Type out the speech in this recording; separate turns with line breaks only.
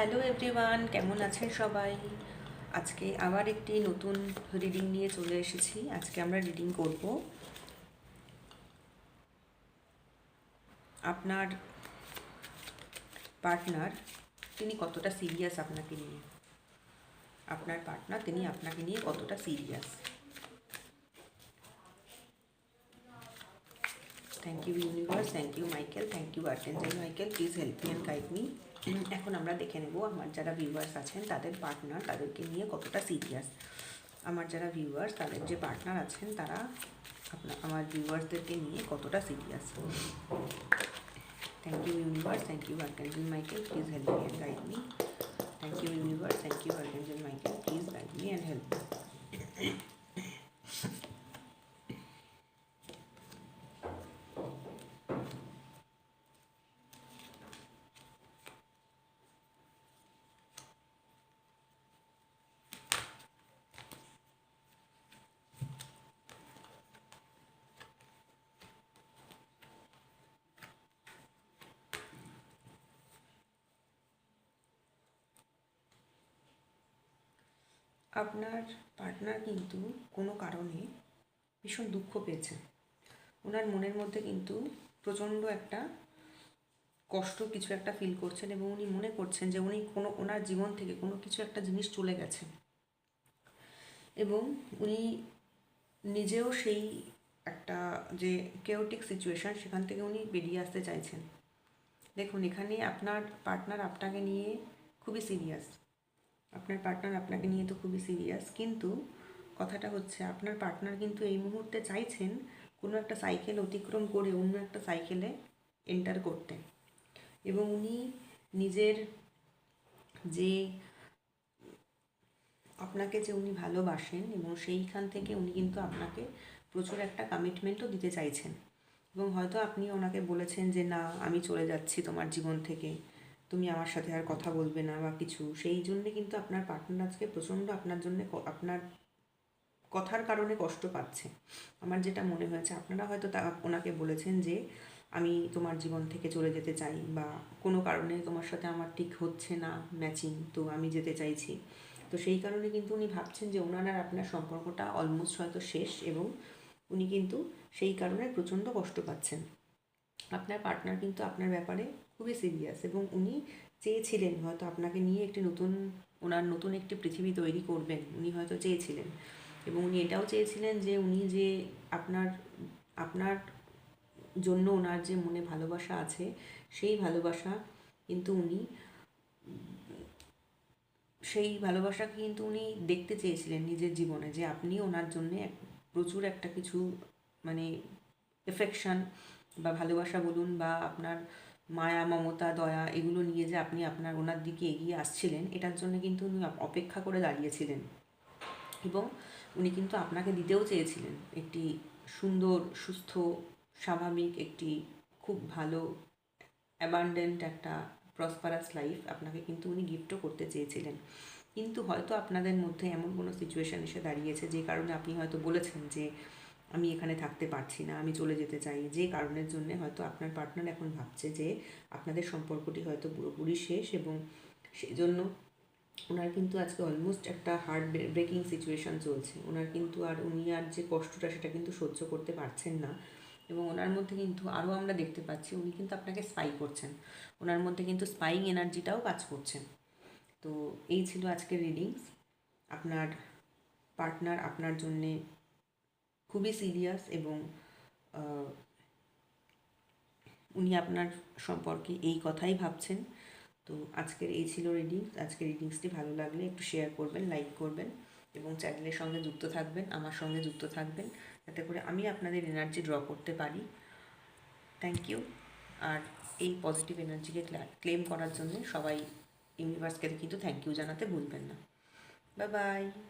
Hello everyone, কেমন আছেন সবাই? আজকে আবার একটি নতুন রিডিং নিয়ে চলে এসেছি। আজকে আমরা রিডিং করব আপনার পার্টনার তিনি কতটা সিরিয়াস আপনাকে নিয়ে। আপনার পার্টনার তিনি আপনাকে নিয়ে কতটা serious. Thank you universe, thank you Michael, thank you archangel Michael, please help me and guide me. এখন আমরা দেখে নেব আমার যারা ভিউয়ার্স আছেন তাদের পার্টনার তাদেরকে নিয়ে কতটা সিরিয়াস। আমার যারা ভিউয়ার্স তাদের যে পার্টনার আছেন তারা আমার ভিউয়ার্সদেরকে নিয়ে কতটা serious. Thank you universe, thank you archangel Michael, please help me and guide me. Thank you universe, thank you archangel Michael, please guide me and help me. আপনার পার্টনার কিন্তু কোনো কারণে ভীষণ দুঃখ পেয়েছেন। ওনার মনের মধ্যে কিন্তু প্রচণ্ড একটা কষ্ট কিছু একটা ফিল করছেন এবং উনি মনে করছেন যে উনি ওনার জীবন থেকে কোনো কিছু একটা জিনিস চলে গেছে এবং উনি নিজেও সেই একটা যে কেওটিক সিচুয়েশান সেখান থেকে উনি বেরিয়ে আসতে চাইছেন। দেখুন, এখানে আপনার পার্টনার আপনাকে নিয়ে খুবই সিরিয়াস। আপনার পার্টনার আপনাকে নিয়ে তো খুবই সিরিয়াস, কিন্তু কথাটা হচ্ছে আপনার পার্টনার কিন্তু এই মুহূর্তে চাইছেন কোনো একটা সাইকেল অতিক্রম করে অন্য একটা সাইকেলে এন্টার করতে, এবং উনি নিজের যে আপনাকে যে উনি ভালোবাসেন এবং সেইখান থেকে উনি কিন্তু আপনাকে প্রচুর একটা কমিটমেন্টও দিতে চাইছেন। এবং হয়তো আপনি ওনাকে বলেছেন যে না, আমি চলে যাচ্ছি তোমার জীবন থেকে, তুমি আমার সাথে আর কথা বলবে না বা কিছু। সেই জন্যে কিন্তু আপনার পার্টনার আজকে প্রচণ্ড আপনার জন্য আপনার কথার কারণে কষ্ট পাচ্ছে। আমার যেটা মনে হয়েছে, আপনারা হয়তো ওনাকে বলেছেন যে আমি তোমার জীবন থেকে চলে যেতে চাই, বা কোনো কারণে তোমার সাথে আমার ঠিক হচ্ছে না ম্যাচিং, তো আমি যেতে চাইছি। তো সেই কারণে কিন্তু উনি ভাবছেন যে ওনার আর আপনার সম্পর্কটা অলমোস্ট হয়তো শেষ, এবং উনি কিন্তু সেই কারণে প্রচণ্ড কষ্ট পাচ্ছেন। আপনার পার্টনার কিন্তু আপনার ব্যাপারে খুবই সিরিয়াস এবং উনি চেয়েছিলেন হয়তো আপনাকে নিয়ে ওনার নতুন একটি পৃথিবী তৈরি করবেন, উনি হয়তো চেয়েছিলেন। এবং উনি এটাও চেয়েছিলেন যে উনি যে আপনার আপনার জন্য ওনার যে মনে ভালোবাসা আছে, সেই ভালোবাসা কিন্তু উনি সেই ভালোবাসাকে কিন্তু উনি দেখতে চেয়েছিলেন নিজের জীবনে, যে আপনি ওনার জন্যে প্রচুর একটা কিছু মানে এফেকশান বা ভালোবাসা বলুন, বা আপনার মায়া মমতা দয়া এগুলো নিয়ে যে আপনি ওনার দিকে এগিয়ে আসছিলেন, এটার জন্য কিন্তু উনি অপেক্ষা করে দাঁড়িয়েছিলেন। এবং উনি কিন্তু আপনাকে দিতেও চেয়েছিলেন একটি সুন্দর, সুস্থ, স্বাভাবিক, একটি খুব ভালো অ্যাবান্ডেন্ট একটা প্রসপারাস লাইফ আপনাকে কিন্তু উনি গিফটও করতে চেয়েছিলেন। কিন্তু হয়তো আপনাদের মধ্যে এমন কোনো সিচুয়েশান এসে দাঁড়িয়েছে যে কারণে আপনি হয়তো বলেছেন যে আমি এখানে থাকতে পারছি না, আমি চলে যেতে চাই। যে কারণের জন্যে হয়তো আপনার পার্টনার এখন ভাবছে যে আপনাদের সম্পর্কটি হয়তো পুরোপুরি শেষ, এবং সেই জন্য ওনার কিন্তু আজকে অলমোস্ট একটা হার্ট ব্রেকিং সিচুয়েশান চলছে। উনি আর যে কষ্টটা সেটা কিন্তু সহ্য করতে পারছেন না, এবং ওনার মধ্যে কিন্তু আরও আমরা দেখতে পাচ্ছি উনি কিন্তু আপনাকে স্পাই করছেন। ওনার মধ্যে কিন্তু স্পাইং এনার্জিটাও কাজ করছেন। তো এই ছিল আজকের রিডিংস। আপনার পার্টনার আপনার জন্যে খুবই সিরিয়াস, এবং উনি আপনার সম্পর্কে এই কথাই ভাবছেন। তো আজকের এই ছিল রিডিংস। আজকের রিডিংসটি ভালো লাগলে একটু শেয়ার করবেন, লাইক করবেন, এবং চ্যানেলের সঙ্গে যুক্ত থাকবেন, আমার সঙ্গে যুক্ত থাকবেন, যাতে করে আমি আপনাদের এনার্জি ড্র করতে পারি। Thank you. আর এই পজিটিভ এনার্জিকে ক্লেম করার জন্য সবাই ইউনিভার্সকে কিন্তু থ্যাংক ইউ জানাতে ভুলবেন না। Bye bye.